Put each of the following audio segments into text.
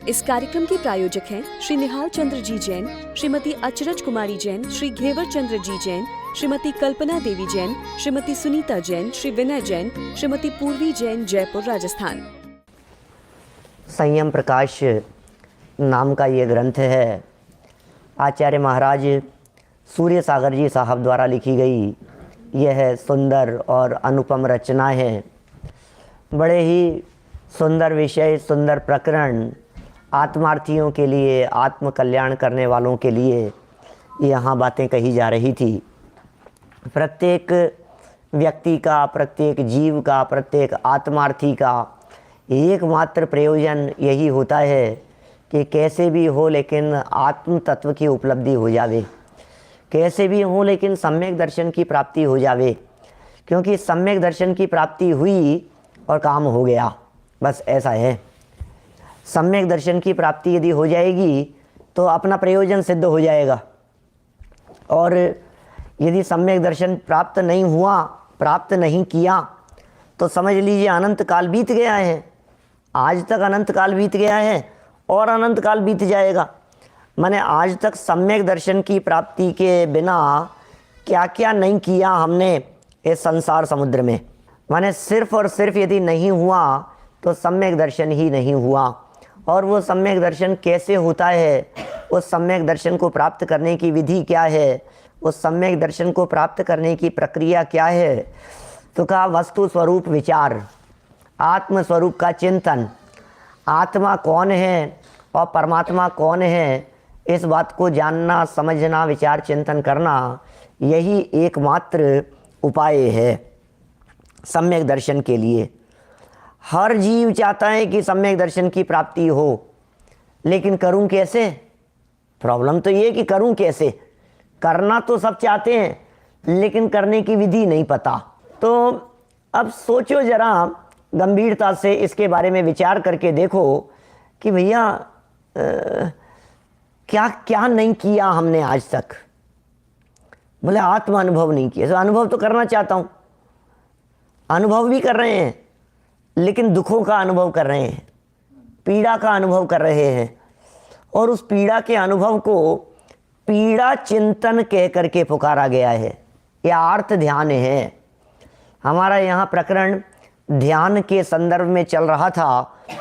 इस कार्यक्रम के प्रायोजक हैं श्री निहाल चंद्र जी जैन, श्रीमती अचरज कुमारी जैन, श्री घेवर चंद्र जी जैन, श्रीमती कल्पना देवी जैन, श्रीमती सुनीता जैन, श्री विनय जैन, श्रीमती पूर्वी जैन, जयपुर, राजस्थान। संयम प्रकाश नाम का ये ग्रंथ है। आचार्य महाराज सूर्य सागर जी साहब द्वारा लिखी गई यह सुंदर और अनुपम रचना है। बड़े ही सुंदर विषय, सुंदर प्रकरण, आत्मार्थियों के लिए, आत्म कल्याण करने वालों के लिए यहाँ बातें कही जा रही थी। प्रत्येक व्यक्ति का, प्रत्येक जीव का, प्रत्येक आत्मार्थी का एकमात्र प्रयोजन यही होता है कि कैसे भी हो लेकिन आत्म तत्व की उपलब्धि हो जावे, कैसे भी हो लेकिन सम्यक दर्शन की प्राप्ति हो जावे। क्योंकि सम्यक दर्शन की प्राप्ति हुई और काम हो गया, बस ऐसा है। सम्यक दर्शन की प्राप्ति यदि हो जाएगी तो अपना प्रयोजन सिद्ध हो जाएगा, और यदि सम्यक दर्शन प्राप्त नहीं हुआ, प्राप्त नहीं किया, तो समझ लीजिए अनंत काल बीत गया है। आज तक अनंत काल बीत गया है और अनंत काल बीत जाएगा। माने आज तक सम्यक दर्शन की प्राप्ति के बिना क्या क्या नहीं किया हमने इस संसार समुद्र में। माने सिर्फ और सिर्फ यदि नहीं हुआ तो सम्यक दर्शन ही नहीं हुआ। और वो सम्यक दर्शन कैसे होता है, उस सम्यक दर्शन को प्राप्त करने की विधि क्या है, उस सम्यक दर्शन को प्राप्त करने की प्रक्रिया क्या है, तो कहा वस्तु स्वरूप विचार, आत्म स्वरूप का चिंतन, आत्मा कौन है और परमात्मा कौन है, इस बात को जानना, समझना, विचार चिंतन करना, यही एकमात्र उपाय है सम्यक दर्शन के लिए। हर जीव चाहता है कि सम्यक दर्शन की प्राप्ति हो, लेकिन करूं कैसे? प्रॉब्लम तो ये कि करूं कैसे। करना तो सब चाहते हैं लेकिन करने की विधि नहीं पता। तो अब सोचो जरा, गंभीरता से इसके बारे में विचार करके देखो कि भैया क्या क्या नहीं किया हमने आज तक। बोले आत्म अनुभव नहीं किया। तो अनुभव तो करना चाहता हूँ, अनुभव भी कर रहे हैं, लेकिन दुखों का अनुभव कर रहे हैं, पीड़ा का अनुभव कर रहे हैं, और उस पीड़ा के अनुभव को पीड़ा चिंतन कह करके पुकारा गया है। यह आर्त ध्यान है। हमारा यहाँ प्रकरण ध्यान के संदर्भ में चल रहा था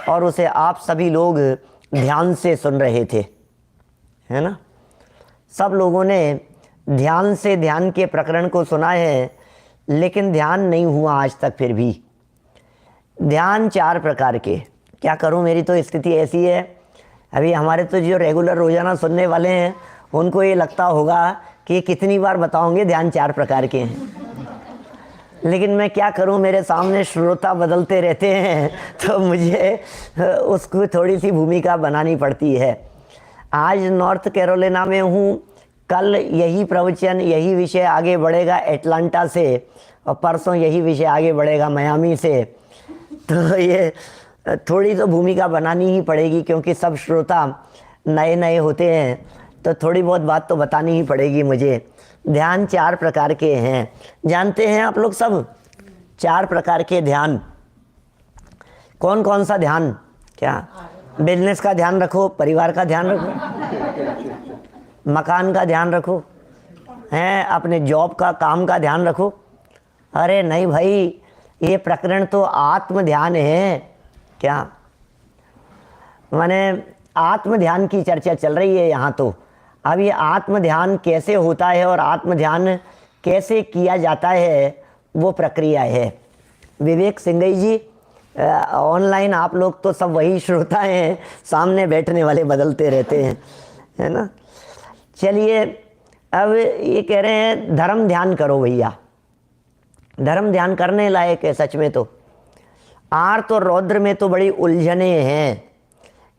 और उसे आप सभी लोग ध्यान से सुन रहे थे, है ना। सब लोगों ने ध्यान से ध्यान के प्रकरण को सुना है, लेकिन ध्यान नहीं हुआ आज तक। फिर भी ध्यान चार प्रकार के, क्या करूं, मेरी तो स्थिति ऐसी है। अभी हमारे तो जो रेगुलर रोजाना सुनने वाले हैं उनको ये लगता होगा कि ये कितनी बार बताओगे ध्यान चार प्रकार के हैं, लेकिन मैं क्या करूं, मेरे सामने श्रोता बदलते रहते हैं तो मुझे उसको थोड़ी सी भूमिका बनानी पड़ती है। आज नॉर्थ कैरोलिना में हूं, कल यही प्रवचन, यही विषय आगे बढ़ेगा एटलांटा से, और परसों यही विषय आगे बढ़ेगा मियामी से। तो ये थोड़ी तो भूमिका बनानी ही पड़ेगी, क्योंकि सब श्रोता नए नए होते हैं, तो थोड़ी बहुत बात तो बतानी ही पड़ेगी मुझे। ध्यान चार प्रकार के हैं, जानते हैं आप लोग सब। चार प्रकार के ध्यान कौन कौन सा ध्यान? क्या बिजनेस का ध्यान रखो, परिवार का ध्यान रखो, मकान का ध्यान रखो, हैं अपने जॉब का, काम का ध्यान रखो। अरे नहीं भाई, ये प्रकरण तो आत्म ध्यान है। क्या माने आत्म ध्यान की चर्चा चल रही है यहाँ। तो अब ये आत्म ध्यान कैसे होता है और आत्म ध्यान कैसे किया जाता है, वो प्रक्रिया है। विवेक सिंघई जी, ऑनलाइन आप लोग तो सब वही श्रोता हैं, सामने बैठने वाले बदलते रहते हैं, है ना। चलिए, अब ये कह रहे हैं धर्म ध्यान करो भैया। धर्म ध्यान करने लायक है सच में। तो आर्त और रौद्र में तो बड़ी उलझने हैं,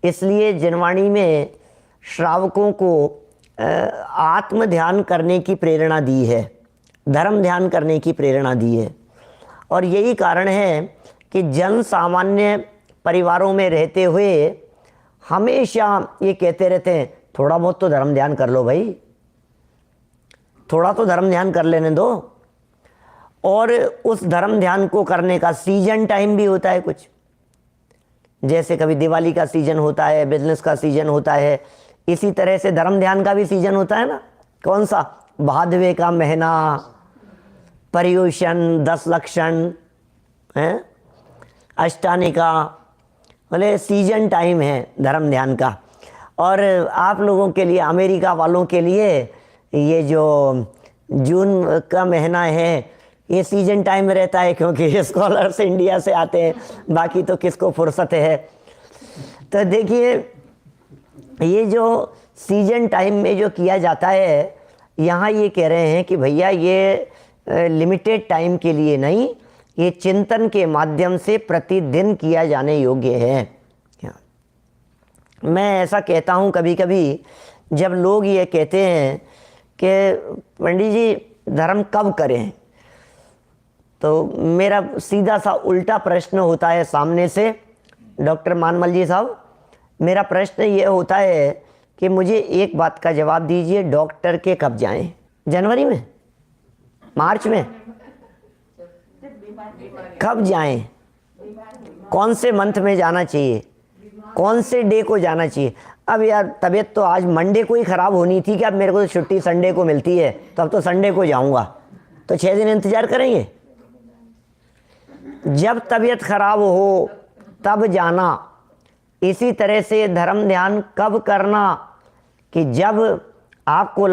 इसलिए जिनवाणी में श्रावकों को आत्म ध्यान करने की प्रेरणा दी है, धर्म ध्यान करने की प्रेरणा दी है। और यही कारण है कि जन सामान्य परिवारों में रहते हुए हमेशा ये कहते रहते हैं थोड़ा बहुत तो धर्म ध्यान कर लो भाई, थोड़ा तो धर्म ध्यान कर लेने दो। और उस धर्म ध्यान को करने का सीजन टाइम भी होता है कुछ। जैसे कभी दिवाली का सीजन होता है, बिजनेस का सीजन होता है, इसी तरह से धर्म ध्यान का भी सीजन होता है ना। कौन सा? भादवे का महीना, पर्युषण, 10 लक्षण है, अष्टानिका, बोले सीजन टाइम है धर्म ध्यान का। और आप लोगों के लिए, अमेरिका वालों के लिए ये जो जून का महीना है ये सीजन टाइम रहता है, क्योंकि स्कॉलर्स इंडिया से आते हैं, बाकी तो किसको फुर्सत है। तो देखिए ये जो सीजन टाइम में जो किया जाता है, यहाँ ये कह रहे हैं कि भैया ये लिमिटेड टाइम के लिए नहीं, ये चिंतन के माध्यम से प्रतिदिन किया जाने योग्य है। मैं ऐसा कहता हूँ कभी कभी, जब लोग ये कहते हैं कि पंडित जी धर्म कब करें, तो मेरा सीधा सा उल्टा प्रश्न होता है सामने से, डॉक्टर मानमल जी साहब, मेरा प्रश्न ये होता है कि मुझे एक बात का जवाब दीजिए, डॉक्टर के कब जाएं? जनवरी में, मार्च में, कब जाएं? कौन से मंथ में जाना चाहिए? कौन से डे को जाना चाहिए? अब यार तबीयत तो आज मंडे को ही ख़राब होनी थी कि अब मेरे को तो छुट्टी संडे को मिलती है, तो अब तो संडे को जाऊंगा, तो 6 दिन इंतज़ार करेंगे? जब तबीयत खराब हो तब जाना। इसी तरह से धर्म ध्यान कब करना? कि जब आपको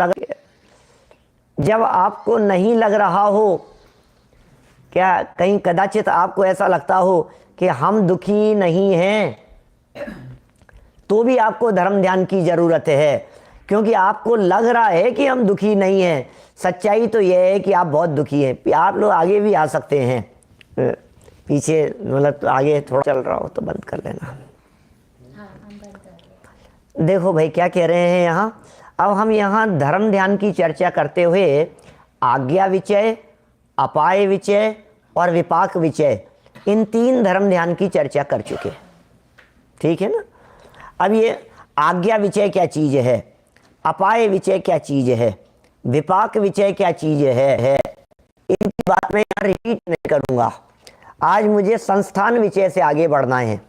जब आपको नहीं लग रहा हो, क्या कहीं कदाचित आपको ऐसा लगता हो कि हम दुखी नहीं हैं, तो भी आपको धर्म ध्यान की ज़रूरत है, क्योंकि आपको लग रहा है कि हम दुखी नहीं हैं। सच्चाई तो यह है कि आप बहुत दुखी हैं। आप लोग आगे भी आ सकते हैं, पीछे मतलब आगे थोड़ा चल रहा हो तो बंद कर लेना। देखो भाई क्या कह रहे हैं यहाँ। अब हम यहाँ धर्म ध्यान की चर्चा करते हुए आज्ञा विचय, अपाय विचय और विपाक विचय, इन 3 धर्म ध्यान की चर्चा कर चुके, ठीक है ना। अब ये आज्ञा विचय क्या चीज़ है, अपाय विचय क्या चीज़ है, विपाक विचय क्या चीज़ है, इनकी बात मैं यहाँ रिपीट नहीं करूँगा। आज मुझे संस्थान विचय से आगे बढ़ना है,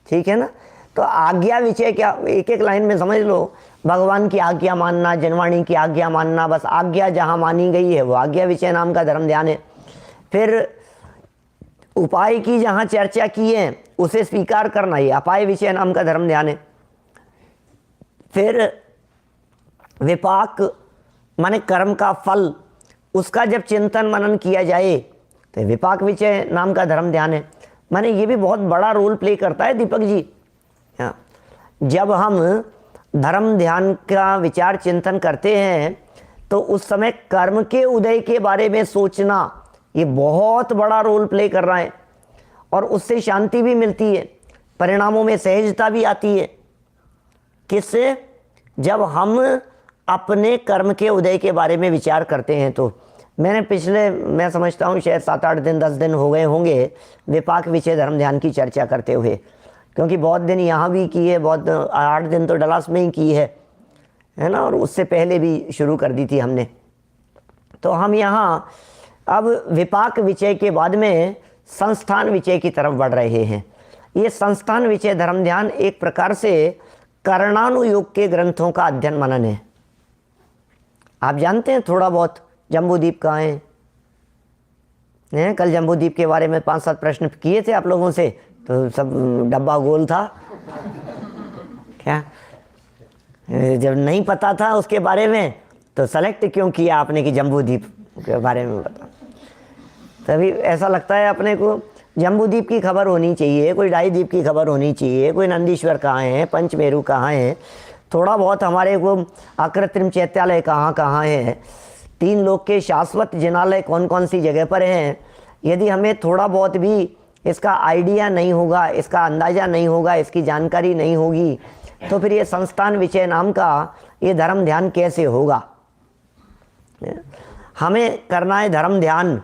ठीक है ना। तो आज्ञा विचय क्या, एक एक लाइन में समझ लो। भगवान की आज्ञा मानना, जनवाणी की आज्ञा मानना, बस आज्ञा जहाँ मानी गई है वो आज्ञा विचय नाम का धर्म ध्यान है। फिर उपाय की जहाँ चर्चा की है उसे स्वीकार करना, ये अपाय विचय नाम का धर्म ध्यान है। फिर विपाक माने कर्म का फल, उसका जब चिंतन मनन किया जाए तो विपाक विचय नाम का धर्म ध्यान है। माने ये भी बहुत बड़ा रोल प्ले करता है दीपक जी। हाँ, जब हम धर्म ध्यान का विचार चिंतन करते हैं तो उस समय कर्म के उदय के बारे में सोचना ये बहुत बड़ा रोल प्ले कर रहा है, और उससे शांति भी मिलती है, परिणामों में सहजता भी आती है। किससे? जब हम अपने कर्म के उदय के बारे में विचार करते हैं। तो मैं समझता हूँ शायद 7-8 दिन 10 दिन हो गए होंगे विपाक विचय धर्म ध्यान की चर्चा करते हुए, क्योंकि बहुत दिन यहाँ भी की है, बहुत 8 दिन तो डलास में ही की है ना, और उससे पहले भी शुरू कर दी थी हमने। तो हम यहाँ अब विपाक विचय के बाद में संस्थान विचय की तरफ बढ़ रहे हैं। ये संस्थान विचय धर्म ध्यान एक प्रकार से कर्णानुयोग के ग्रंथों का अध्ययन मनन है। आप जानते हैं थोड़ा बहुत जम्बूद्वीप कहाँ है? कल जम्बूद्वीप के बारे में 5-7 प्रश्न किए थे आप लोगों से, तो सब डब्बा गोल था क्या? जब नहीं पता था उसके बारे में तो सेलेक्ट क्यों किया आपने कि जम्बूद्वीप के बारे में बता। तभी ऐसा लगता है अपने को जम्बूद्वीप की खबर होनी चाहिए, कोई डाई द्वीप की खबर होनी चाहिए, कोई नंदीश्वर कहाँ है, पंचमेरु कहाँ है, थोड़ा बहुत हमारे को अकृत्रिम चैत्यालय कहाँ कहाँ है, 3 लोक के शाश्वत जिनालय कौन कौन सी जगह पर हैं। यदि हमें थोड़ा बहुत भी इसका आइडिया नहीं होगा, इसका अंदाज़ा नहीं होगा, इसकी जानकारी नहीं होगी, तो फिर ये संस्थान विचय नाम का ये धर्म ध्यान कैसे होगा। हमें करना है धर्म ध्यान,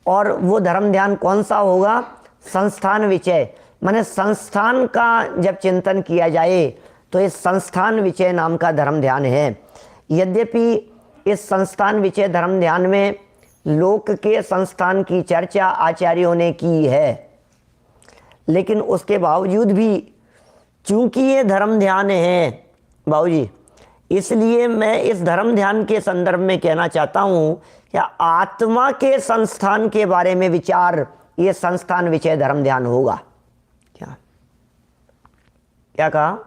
और वो धर्म ध्यान कौन सा होगा? संस्थान विचय, माने संस्थान का जब चिंतन किया जाए तो ये संस्थान विचय नाम का धर्म ध्यान है। यद्यपि इस संस्थान विचय धर्म ध्यान में लोक के संस्थान की चर्चा आचार्यों ने की है, लेकिन उसके बावजूद भी चूंकि ये धर्म ध्यान है बाबूजी, इसलिए मैं इस धर्म ध्यान के संदर्भ में कहना चाहता हूं कि आत्मा के संस्थान के बारे में विचार, ये संस्थान विषय धर्म ध्यान होगा। क्या क्या कहा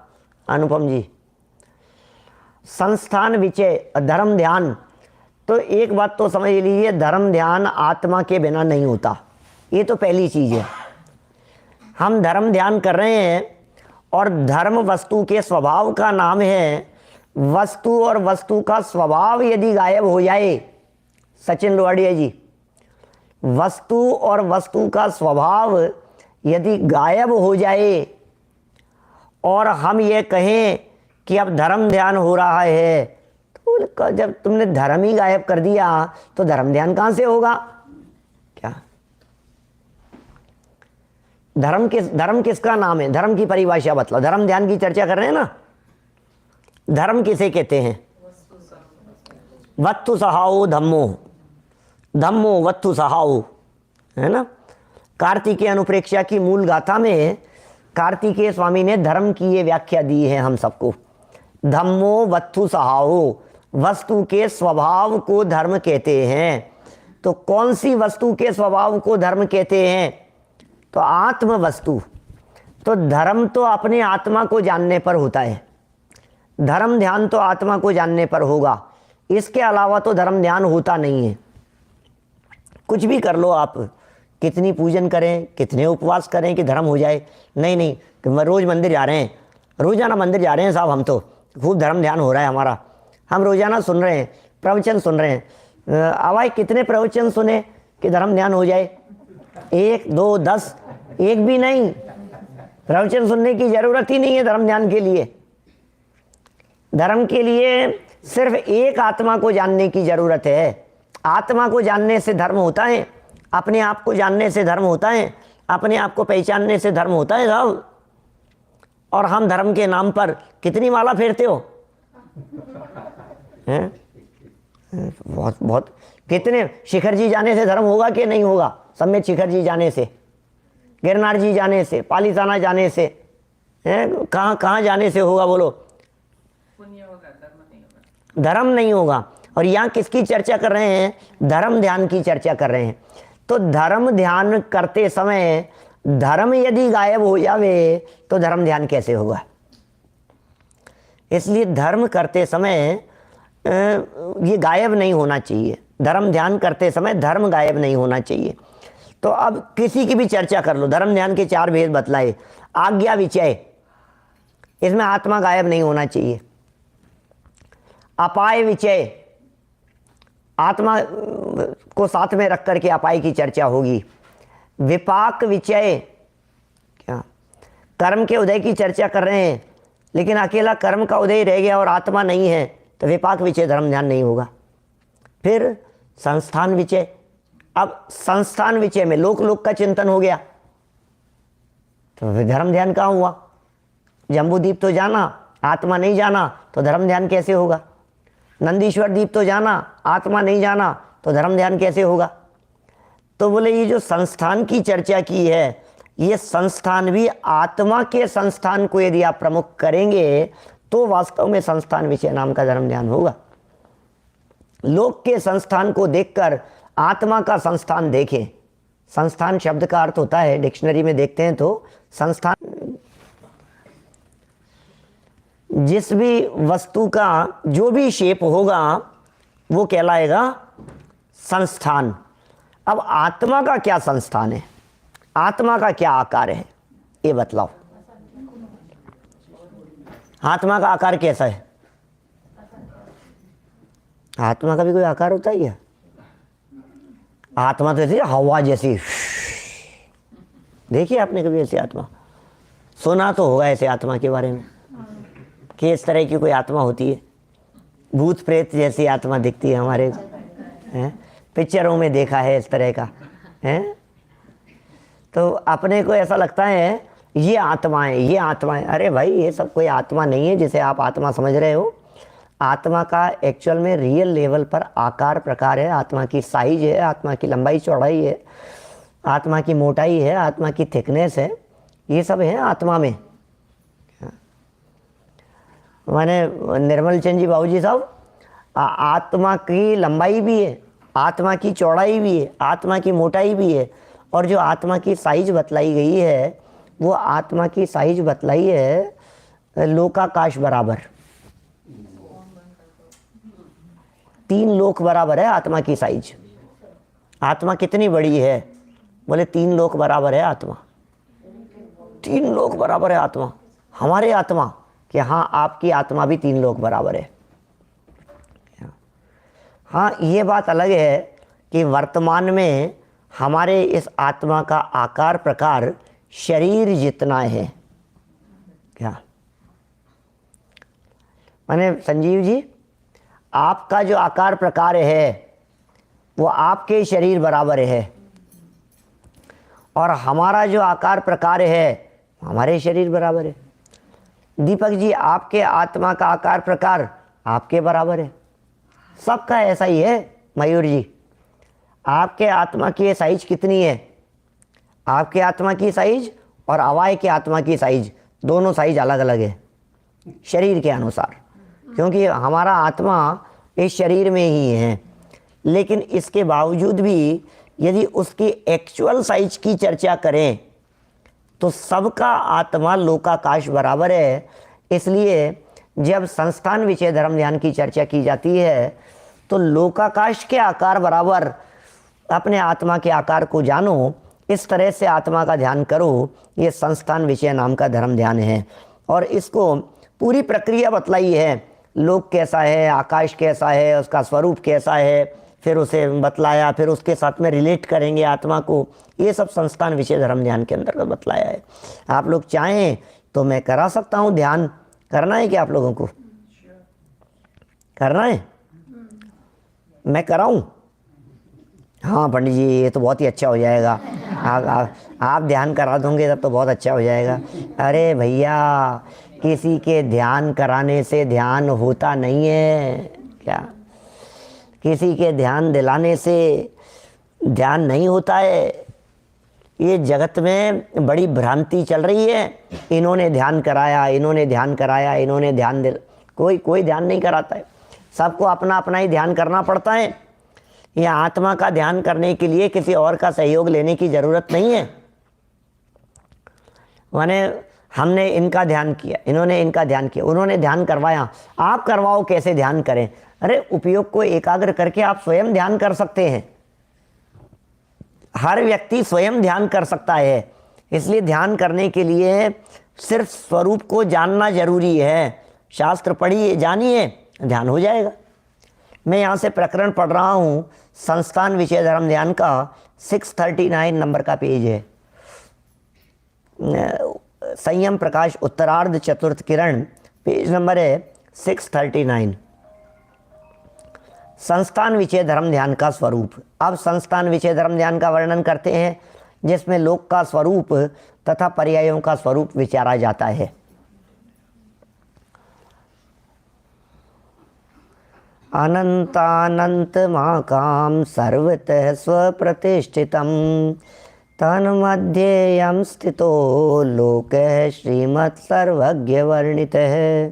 अनुपम जी? संस्थान विषय धर्म ध्यान। तो एक बात तो समझ लीजिए, धर्म ध्यान आत्मा के बिना नहीं होता, ये तो पहली चीज है। हम धर्म ध्यान कर रहे हैं और धर्म वस्तु के स्वभाव का नाम है। वस्तु और वस्तु का स्वभाव यदि गायब हो जाए, सचिन लोहाड़िया जी, वस्तु और वस्तु का स्वभाव यदि गायब हो जाए और हम ये कहें कि अब धर्म ध्यान हो रहा है, तो जब तुमने धर्म ही गायब कर दिया तो धर्म ध्यान कहां से होगा? क्या धर्म किसका नाम है? धर्म की परिभाषा बतलाओ। धर्म ध्यान की चर्चा कर रहे हैं ना। धर्म किसे कहते हैं? वत्तु सहाओ धम्मो, धम्मो वत्तु सहाओ, है ना। कार्तिकेय अनुप्रेक्षा की मूल गाथा में कार्तिकेय स्वामी ने धर्म की ये व्याख्या दी है हम सबको। धम्मो वत्तु सहाओ, वस्तु के स्वभाव को धर्म कहते हैं। तो कौन सी वस्तु के स्वभाव को धर्म कहते हैं? तो आत्म वस्तु। तो धर्म तो अपने आत्मा को जानने पर होता है, धर्म ध्यान तो आत्मा को जानने पर होगा। इसके अलावा तो धर्म ध्यान होता नहीं है। कुछ भी कर लो आप, कितनी पूजन करें, कितने उपवास करें कि धर्म हो जाए, नहीं नहीं, कि रोज मंदिर जा रहे हैं, रोजाना मंदिर जा रहे हैं साहब, हम तो खूब धर्म ध्यान हो रहा है हमारा, हम रोजाना सुन रहे हैं, प्रवचन सुन रहे हैं। आवाज कितने प्रवचन सुने कि धर्म ध्यान हो जाए? 1, 2, 10, एक भी नहीं। प्रवचन सुनने की जरूरत ही नहीं है धर्म ध्यान के लिए। धर्म के लिए सिर्फ एक आत्मा को जानने की जरूरत है। आत्मा को जानने से धर्म होता है, अपने आप को जानने से धर्म होता है, अपने आप को पहचानने से धर्म होता है साहब। और हम धर्म के नाम पर कितनी माला फेरते हो हैं? बहुत बहुत। कितने शिखर जी जाने से धर्म होगा कि नहीं होगा? समेत शिखर जी जाने से, गिरनार जी जाने से, पालीताना जाने से, हैं कहाँ कहाँ जाने से होगा बोलो? धर्म नहीं होगा। और यहाँ किसकी चर्चा कर रहे हैं? धर्म ध्यान की चर्चा कर रहे हैं। तो धर्म ध्यान करते समय धर्म यदि गायब हो जावे तो धर्म ध्यान कैसे होगा? इसलिए धर्म करते समय ये गायब नहीं होना चाहिए। धर्म ध्यान करते समय धर्म गायब नहीं होना चाहिए। तो अब किसी की भी चर्चा कर लो, धर्म ध्यान के 4 भेद बतलाए। आज्ञा विचय, इसमें आत्मा गायब नहीं होना चाहिए। अपाय विचय, आत्मा को साथ में रख करके अपाय की चर्चा होगी। विपाक विचय, क्या कर्म के उदय की चर्चा कर रहे हैं लेकिन अकेला कर्म का उदय रह गया और आत्मा नहीं है, तो विपाक विचय धर्म ध्यान नहीं होगा। फिर संस्थान विचय, अब संस्थान विचय में लोक लोक का चिंतन हो गया तो फिर धर्म ध्यान कहाँ हुआ? जम्बूद्वीप तो जाना, आत्मा नहीं जाना, तो धर्म ध्यान कैसे होगा? नंदीश्वर द्वीप तो जाना, आत्मा नहीं जाना, तो धर्म ध्यान कैसे होगा? तो बोले ये जो संस्थान की चर्चा की है, ये संस्थान भी आत्मा के संस्थान को यदि आप प्रमुख करेंगे तो वास्तव में संस्थान विषय नाम का धर्म ध्यान होगा। लोक के संस्थान को देखकर आत्मा का संस्थान देखें। संस्थान शब्द का अर्थ होता है, डिक्शनरी में देखते हैं तो संस्थान जिस भी वस्तु का जो भी शेप होगा वो कहलाएगा संस्थान। अब आत्मा का क्या संस्थान है, आत्मा का क्या आकार है, ये बतलाओ। आत्मा का आकार कैसा है? आत्मा का भी कोई आकार होता ही है? आत्मा तो ऐसी हवा जैसी, देखिए आपने कभी ऐसी आत्मा? सुना तो होगा ऐसे आत्मा के बारे में कि इस तरह की कोई आत्मा होती है, भूत प्रेत जैसी आत्मा दिखती है हमारे, हैं पिक्चरों में देखा है इस तरह का, हैं। तो अपने को ऐसा लगता है ये आत्माएं, ये आत्माएं। अरे भाई ये सब कोई आत्मा नहीं है जिसे आप आत्मा समझ रहे हो। आत्मा का एक्चुअल में रियल लेवल पर आकार प्रकार है, आत्मा की साइज है, आत्मा की लंबाई चौड़ाई है, आत्मा की मोटाई है, आत्मा की थिकनेस है, ये सब है आत्मा में। माने निर्मल चंद जी बाबू जी साहब, आत्मा की लंबाई भी है, आत्मा की चौड़ाई भी है, आत्मा की मोटाई भी है, और जो आत्मा की साइज बतलाई गई है वो आत्मा की साइज बतलाई है लोकाकाश बराबर, 3 लोक बराबर है आत्मा की साइज। आत्मा कितनी बड़ी है? बोले 3 लोक बराबर है आत्मा, 3 लोक बराबर है आत्मा। हमारे आत्मा कि हाँ, आपकी आत्मा भी 3 लोक बराबर है। हाँ, ये बात अलग है कि वर्तमान में हमारे इस आत्मा का आकार प्रकार शरीर जितना है। क्या माने संजीव जी, आपका जो आकार प्रकार है वो आपके शरीर बराबर है, और हमारा जो आकार प्रकार है हमारे शरीर बराबर है। दीपक जी, आपके आत्मा का आकार प्रकार आपके बराबर है, सबका ऐसा ही है। मयूर जी, आपके आत्मा की साइज कितनी है? आपके आत्मा की साइज और अवाय के आत्मा की साइज, दोनों साइज अलग अलग है शरीर के अनुसार, क्योंकि हमारा आत्मा इस शरीर में ही है। लेकिन इसके बावजूद भी यदि उसकी एक्चुअल साइज की चर्चा करें तो सबका आत्मा लोकाकाश बराबर है। इसलिए जब संस्थान विषय धर्म ध्यान की चर्चा की जाती है तो लोकाकाश के आकार बराबर अपने आत्मा के आकार को जानो, इस तरह से आत्मा का ध्यान करो। ये संस्थान विषय नाम का धर्म ध्यान है, और इसको पूरी प्रक्रिया बतलाई है। लोक कैसा है, आकाश कैसा है, उसका स्वरूप कैसा है, फिर उसे बतलाया, फिर उसके साथ में रिलेट करेंगे आत्मा को। ये सब संस्थान विषय धर्म ध्यान के अंतर्गत बतलाया है। आप लोग चाहें तो मैं करा सकता हूँ ध्यान। करना है क्या आप लोगों को? करना है? मैं कराऊं? हाँ पंडित जी, ये तो बहुत ही अच्छा हो जाएगा। आप ध्यान करा दोगे तब तो बहुत अच्छा हो जाएगा। अरे भैया, किसी के ध्यान कराने से ध्यान होता नहीं है क्या? किसी के ध्यान दिलाने से ध्यान नहीं होता है। ये जगत में बड़ी भ्रांति चल रही है। इन्होंने ध्यान कराया, इन्होंने ध्यान कराया, इन्होंने ध्यान दिल, कोई ध्यान नहीं कराता है। सबको अपना अपना ही ध्यान करना पड़ता है। ये आत्मा का ध्यान करने के लिए किसी और का सहयोग लेने की ज़रूरत नहीं है। माने हमने इनका ध्यान किया, इन्होंने इनका ध्यान किया, उन्होंने ध्यान करवाया, आप करवाओ कैसे ध्यान करें? अरे उपयोग को एकाग्र करके आप स्वयं ध्यान कर सकते हैं। हर व्यक्ति स्वयं ध्यान कर सकता है। इसलिए ध्यान करने के लिए सिर्फ स्वरूप को जानना जरूरी है। शास्त्र पढ़िए, जानिए, ध्यान हो जाएगा। मैं यहाँ से प्रकरण पढ़ रहा हूँ, संस्थान विषय धर्म ध्यान का 639 नंबर का पेज है। संयम प्रकाश उत्तरार्ध चतुर्थ किरण, पेज नंबर है 639। संस्थान विषय धर्म ध्यान का स्वरूप। अब संस्थान विषय धर्म ध्यान का वर्णन करते हैं, जिसमें लोक का स्वरूप तथा पर्यायों का स्वरूप विचारा जाता है। अनंतानंत महाकाम सर्वतः स्वप्रतिष्ठितम तन्मध्येयं स्थितो लोकः श्रीमत् सर्वज्ञ वर्णितः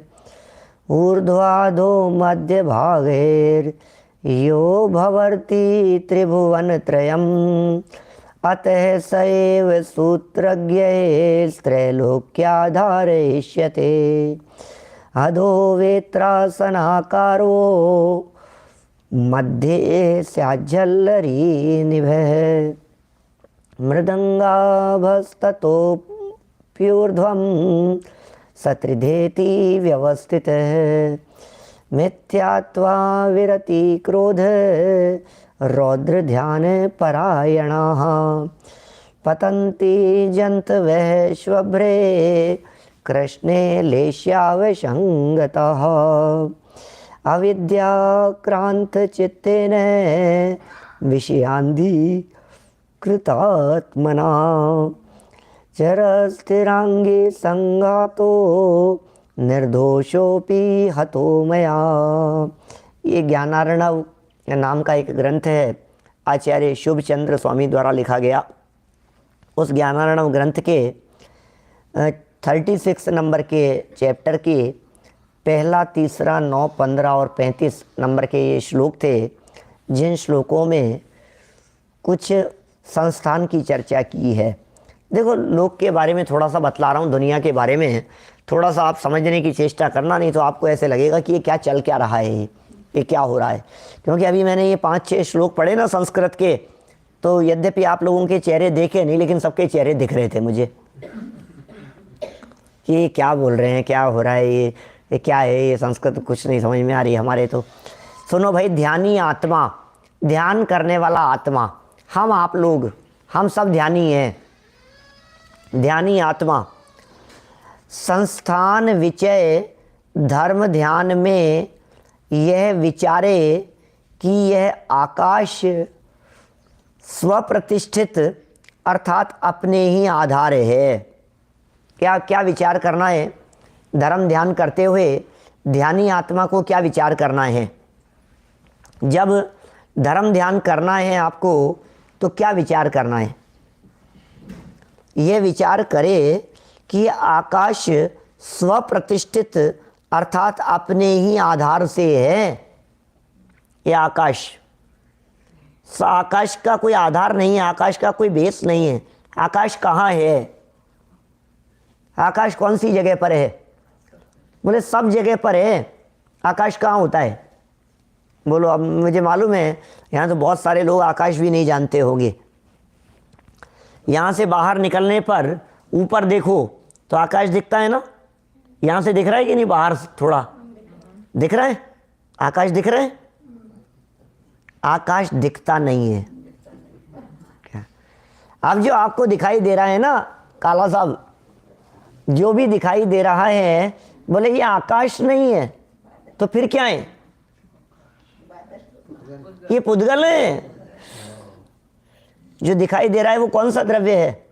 ऊर्ध्वाधो मध्य भागैर्यो भवर्ति त्रिभुवनत्रयम् अतः स एव सूत्रज्ञैस्त्रैलोक्याधारयिष्यते अधो वेत्रासनाकारो मध्ये स्याज्झल्लरी निभः मृदंगाभस्ततोऽप्यूर्ध्वं सत्रिधेति व्यवस्थितः मिथ्यात्वा विरति क्रोध रौद्र ध्यान परायणाः पतन्ति जन्तवः श्वभ्रे कृष्णे लेश्यावशंगतः अविद्याक्रान्तचित्तेन विषयान्धी कृतात्मना चरस्थिरांगे संगातो निर्दोषोपि हतो मया। ये ज्ञानार्णव नाम का एक ग्रंथ है, आचार्य शुभचंद्र स्वामी द्वारा लिखा गया। उस ज्ञानार्णव ग्रंथ के 36 नंबर के चैप्टर के पहला, तीसरा, 9, 15 और 35 नंबर के ये श्लोक थे, जिन श्लोकों में कुछ संस्थान की चर्चा की है। देखो, लोक के बारे में थोड़ा सा बतला रहा हूँ, दुनिया के बारे में थोड़ा सा आप समझने की चेष्टा करना, नहीं तो आपको ऐसे लगेगा कि ये क्या चल क्या रहा है, ये क्या हो रहा है। क्योंकि अभी मैंने ये 5-6 श्लोक पढ़े ना संस्कृत के, तो यद्यपि आप लोगों के चेहरे देखे नहीं, लेकिन सबके चेहरे दिख रहे थे मुझे कि ये क्या बोल रहे हैं, क्या हो रहा है, ये क्या है, ये संस्कृत कुछ नहीं समझ में आ रही हमारे। तो सुनो भाई, ध्यानी आत्मा, ध्यान करने वाला आत्मा, हम आप लोग, हम सब ध्यानी हैं। ध्यानी आत्मा संस्थान विचय धर्म ध्यान में यह विचारे कि यह आकाश स्वप्रतिष्ठित अर्थात अपने ही आधार है। क्या क्या विचार करना है धर्म ध्यान करते हुए? ध्यानी आत्मा को क्या विचार करना है? जब धर्म ध्यान करना है आपको तो क्या विचार करना है? ये विचार करे कि आकाश स्वप्रतिष्ठित अर्थात अपने ही आधार से है। ये आकाश का कोई आधार नहीं है, आकाश का कोई बेस नहीं है। आकाश कहाँ है? आकाश कौन सी जगह पर है? बोले सब जगह पर है। आकाश कहाँ होता है? बोलो। अब मुझे मालूम है यहाँ तो बहुत सारे लोग आकाश भी नहीं जानते होंगे। यहाँ से बाहर निकलने पर ऊपर देखो तो आकाश दिखता है ना। यहाँ से दिख रहा है कि नहीं? बाहर थोड़ा दिख रहा है आकाश? दिख रहा है? आकाश दिखता नहीं है। क्या? अब जो आपको दिखाई दे रहा है ना काला साहब, जो भी दिखाई दे रहा है, बोले ये आकाश नहीं है तो फिर क्या है? ये पुद्गल है। जो दिखाई दे रहा है वो कौन सा द्रव्य है?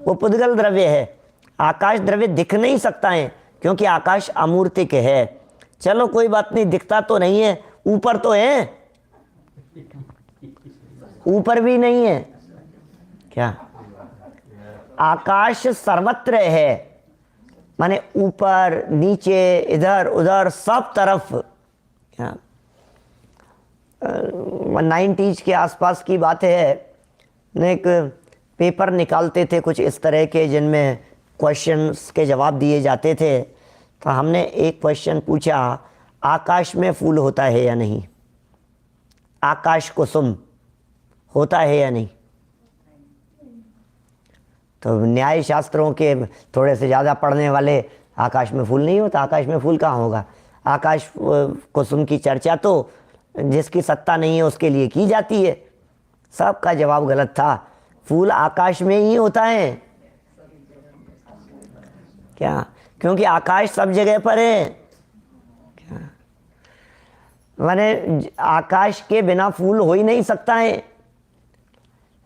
वो पुद्गल द्रव्य है। आकाश द्रव्य दिख नहीं सकता है क्योंकि आकाश अमूर्तिक है। चलो कोई बात नहीं, दिखता तो नहीं है, ऊपर तो है, ऊपर भी नहीं है। क्या? आकाश सर्वत्र है, माने ऊपर नीचे इधर उधर सब तरफ। क्या 90s के आसपास की बात है, एक पेपर निकालते थे कुछ इस तरह के जिनमें क्वेश्चंस के जवाब दिए जाते थे। तो हमने एक क्वेश्चन पूछा, आकाश में फूल होता है या नहीं? आकाश कुसुम होता है या नहीं? तो न्याय शास्त्रों के थोड़े से ज़्यादा पढ़ने वाले, आकाश में फूल नहीं होता, आकाश में फूल कहाँ होगा? आकाश कुसुम की चर्चा तो जिसकी सत्ता नहीं है उसके लिए की जाती है। सबका जवाब गलत था। फूल आकाश में ही होता है। क्या? क्योंकि आकाश सब जगह पर है। क्या? माने आकाश के बिना फूल हो ही नहीं सकता है।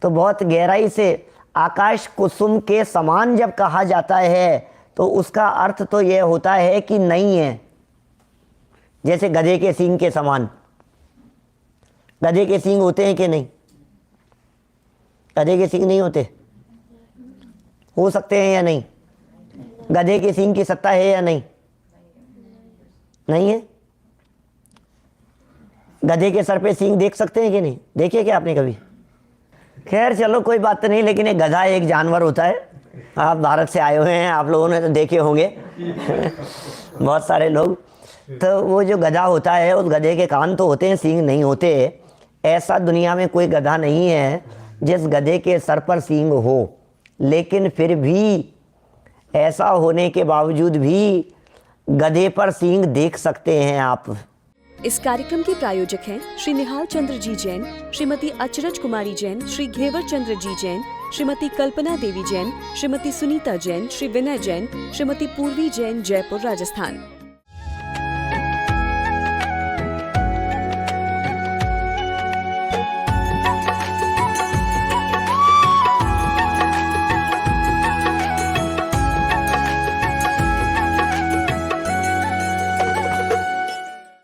तो बहुत गहराई से आकाश कुसुम के समान जब कहा जाता है तो उसका अर्थ तो यह होता है कि नहीं है। जैसे गधे के सींग के समान। गधे के सींग होते हैं कि नहीं? गधे के सींग नहीं होते? हो सकते हैं या नहीं? गधे के सींग की सत्ता है या नहीं? नहीं है। गधे के सर पे सींग देख सकते हैं कि नहीं? देखिए क्या आपने कभी? खैर चलो कोई बात नहीं, लेकिन एक गधा एक जानवर होता है। आप भारत से आए हुए हैं, आप लोगों ने तो देखे होंगे बहुत सारे लोग। तो वो जो गधा होता है उस गधे के कान तो होते हैं, सींग नहीं होते। ऐसा दुनिया में कोई गधा नहीं है जिस गधे के सर पर सींग हो, लेकिन फिर भी ऐसा होने के बावजूद भी गधे पर सींग देख सकते हैं आप। इस कार्यक्रम के प्रायोजक हैं श्री निहाल चंद्र जी जैन, श्रीमती अचरज कुमारी जैन, श्री घेवर चंद्र जी जैन, श्रीमती कल्पना देवी जैन, श्रीमती सुनीता जैन, श्री विनय जैन, श्रीमती पूर्वी जैन, जयपुर, राजस्थान।